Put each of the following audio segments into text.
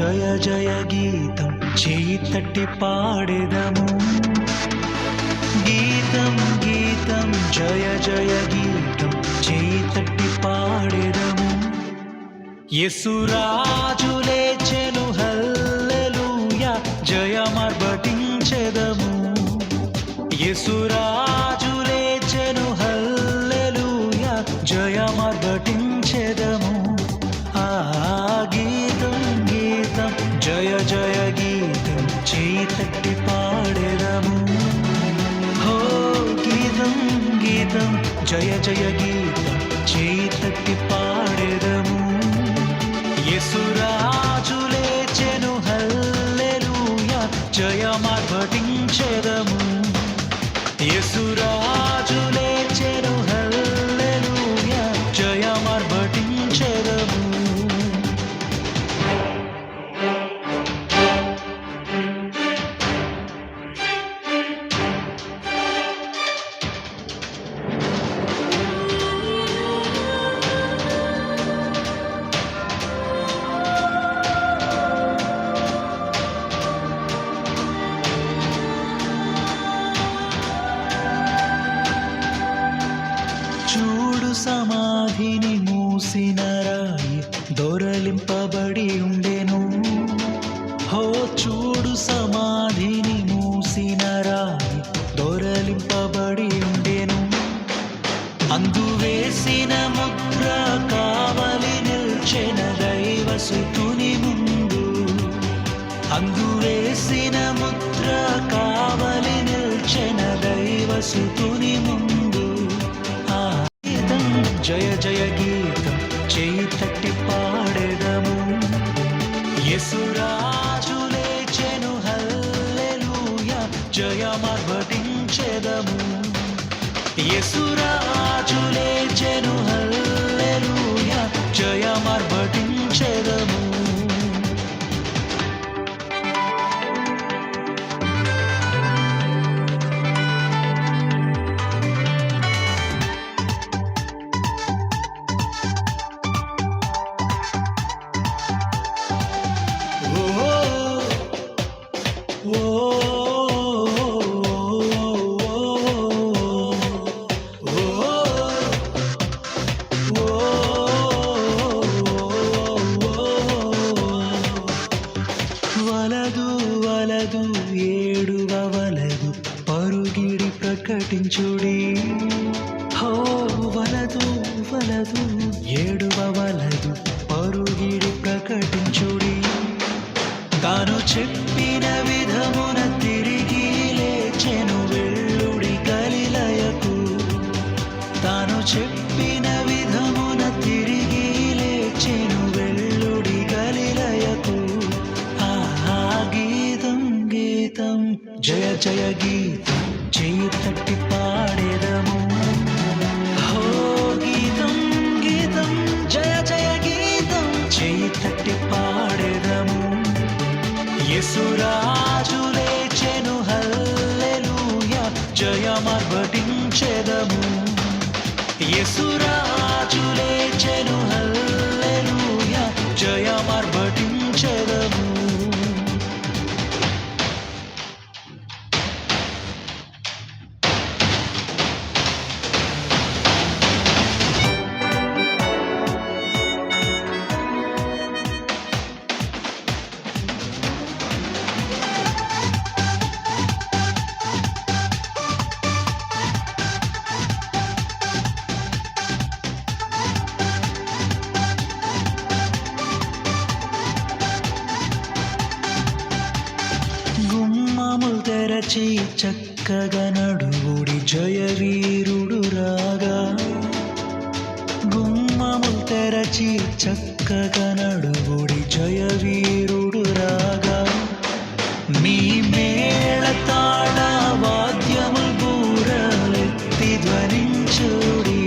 జయ జయ గీతం చేయి తట్టి పాడెదము. గీతం గీతం జయ జయ గీతం చేయి తట్టి పాడెదము. యేసురాజు లేచెను హల్లెలూయా జయమర్భటించెదము. యేసురాజు లేచెను హల్లెలూయా జయమర్భటించెదము. ఆ గీతం గీతం జయ జయ గీతం చేయి తట్టి పాడెదము. హో గీతం గీతం జయ జయ గీతం చేయి తట్టి పాడెదము. యేసురాజు లేచెను హల్లెలూయా జయమర్భటించెదము. యేసురాజు లేచెను హల్లెలూయా జయమర్భటించెదము. చూడు సమాధిని మూసిన రాయి దొరలింపబడి ఉండెను. హో చూడు సమాధిని మూసిన రాయి దొరలింపబడి ఉండెను. అందు వేసిన ముద్ర కావలి నిల్చెన దైవసుతుని ముందు. అందు వేసిన ముద్ర కావలి నిల్చెన దైవసుతుని ముందు. జయ జయ గీతం చేయి తట్టి పాడెదము. యేసురాజు లేచెను హల్లెలూయా జయమర్భటించెదము. యేసురాజు లేచెను హల్లెలూయా జయమర్భటించెదము. వలదు వలదు ఏడువవలదు పరుగిడి ప్రకటించుడి. హో వలదు వలదు ఏడువవలదు పరుగిడి ప్రకటించుడి. తాను చెప్పిన విధమున తిరిగి లేచెను వెళ్ళుడి గలిలయకు. తాను చెప్పిన విధమున తిరిగి లేచెను వెళ్ళుడి గలిలయకు. గీతం గీతం జయ జయ గీతం చేయి తట్టి పాడెదము. హో గీతం గీతం జయ జయ గీతం చేయి తట్టి పాడెదము. యేసురాజు లేచెను హల్లెలూయా జయమర్భటించెదము. యేసురాజు లేచెను హల్లెలూయా జయమర్భటించెదము. గుమ్మములు తెరచి చక్కగా నడువుడి జయవీరుడు రాగా. గుమ్మములు తెరచి చక్కగా నడువుడి జయవీరుడు రాగా. మీ మేళ తాళ వాద్యములు బూరలెత్తి ధ్వనించుడి.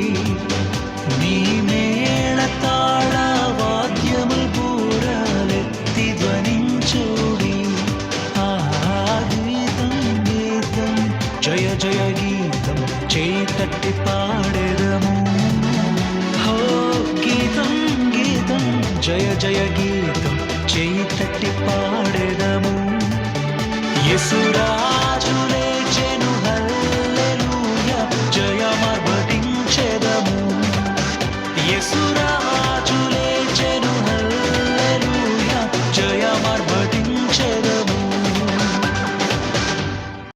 మీ మేళ తాళ వాద్యములు బూరలెత్తి ధ్వనించుడి. జయ జయ గీతం చేయి తట్టి పాడెదము. హో గీతం గీతం జయ జయ గీతం చేయి తట్టి పాడెదము యేసురాజు